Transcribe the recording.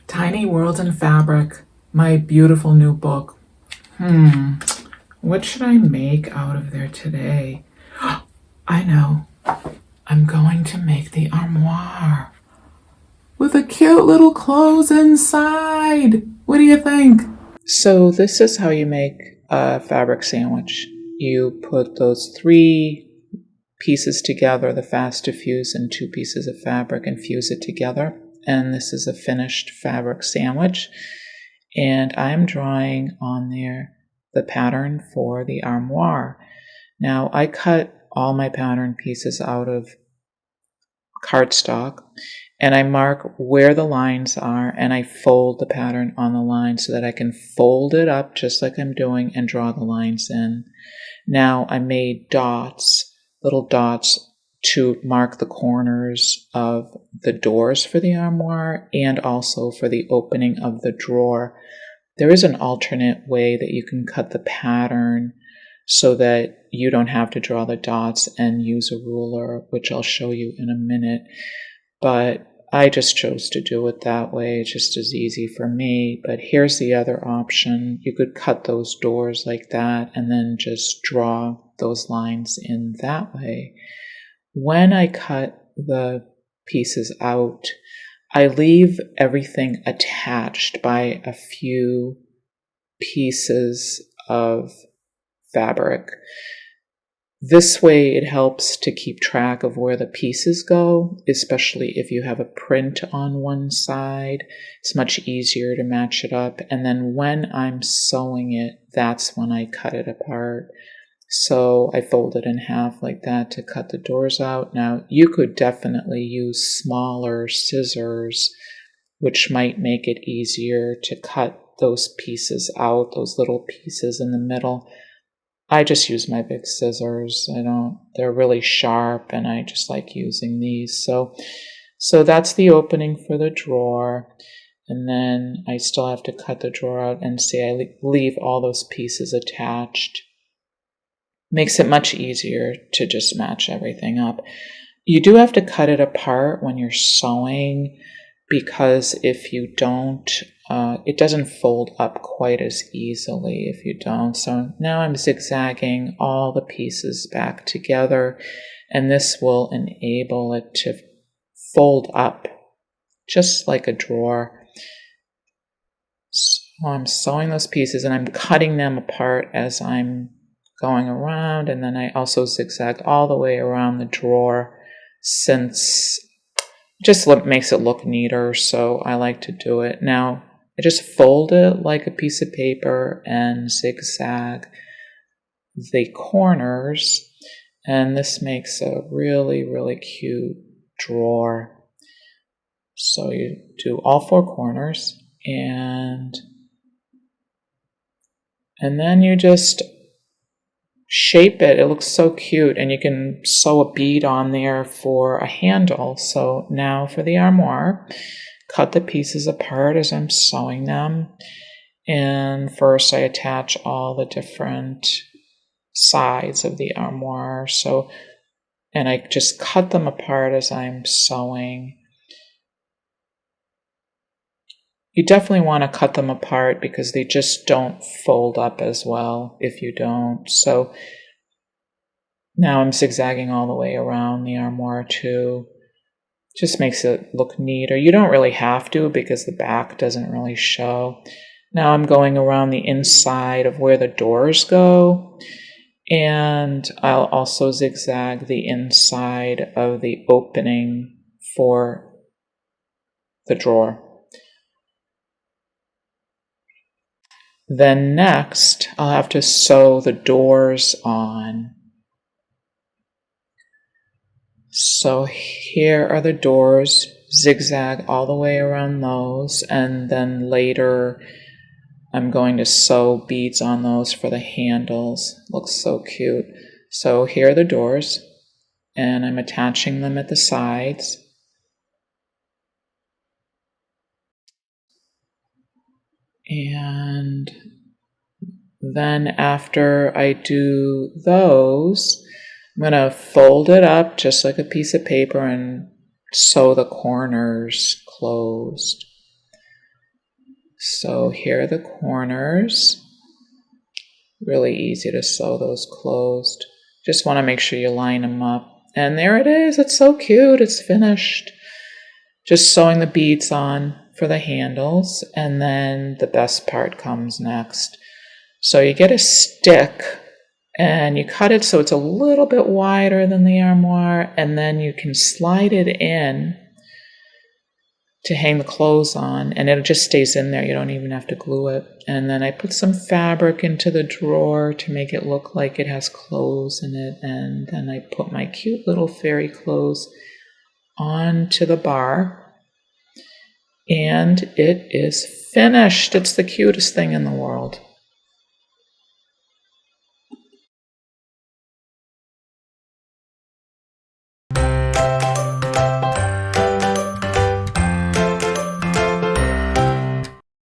Tiny World in Fabric, my beautiful new book. What should I make out of there today? I know. I'm going to make the armoire with a cute little clothes inside. What do you think? So this is how you make a fabric sandwich. You put those 3 pieces together, the fast to fuse, and 2 pieces of fabric, and fuse it together. And this is a finished fabric sandwich. And I'm drawing on there the pattern for the armoire. Now I cut all my pattern pieces out of cardstock, and I mark where the lines are, and I fold the pattern on the line so that I can fold it up just like I'm doing and draw the lines in. Now I made dots, little dots, to mark the corners of the doors for the armoire and also for the opening of the drawer. There is an alternate way that you can cut the pattern so that you don't have to draw the dots and use a ruler, which I'll show you in a minute. But I just chose to do it that way. It's just as easy for me. But here's the other option. You could cut those doors like that and then just draw those lines in that way. When I cut the pieces out, I leave everything attached by a few pieces of fabric. This way it helps to keep track of where the pieces go, especially if you have a print on one side. It's much easier to match it up. And then when I'm sewing it, that's when I cut it apart. So I fold it in half like that to cut the doors out. Now, you could definitely use smaller scissors, which might make it easier to cut those pieces out, those little pieces in the middle. I just use my big scissors. They're really sharp, and I just like using these. So that's the opening for the drawer. And then I still have to cut the drawer out, and see, I leave all those pieces attached. Makes it much easier to just match everything up. You do have to cut it apart when you're sewing, because if you don't, it doesn't fold up quite as easily if you don't. So now I'm zigzagging all the pieces back together, and this will enable it to fold up just like a drawer. So I'm sewing those pieces, and I'm cutting them apart as I'm going around, and then I also zigzag all the way around the drawer, since it just makes it look neater, so I like to do it. Now, I just fold it like a piece of paper and zigzag the corners, and this makes a really, really cute drawer. So you do all 4 corners, and then you just shape it. It looks so cute, and you can sew a bead on there for a handle. So now for the armoire, cut the pieces apart as I'm sewing them, and first I attach all the different sides of the armoire. And I just cut them apart as I'm sewing. You definitely want to cut them apart because they just don't fold up as well if you don't. So now I'm zigzagging all the way around the armoire too. Just makes it look neater. You don't really have to because the back doesn't really show. Now I'm going around the inside of where the doors go, and I'll also zigzag the inside of the opening for the drawer. Then next, I'll have to sew the doors on. So here are the doors, zigzag all the way around those, and then later I'm going to sew beads on those for the handles. Looks so cute. So here are the doors, and I'm attaching them at the sides. And then after I do those, I'm going to fold it up just like a piece of paper and sew the corners closed. So here are the corners. Really easy to sew those closed. Just want to make sure you line them up. And there it is. It's so cute. It's finished. Just sewing the beads on for the handles, and then the best part comes next. So you get a stick and you cut it so it's a little bit wider than the armoire, and then you can slide it in to hang the clothes on, and it just stays in there. You don't even have to glue it. And then I put some fabric into the drawer to make it look like it has clothes in it, and then I put my cute little fairy clothes onto the bar. And it is finished. It's the cutest thing in the world.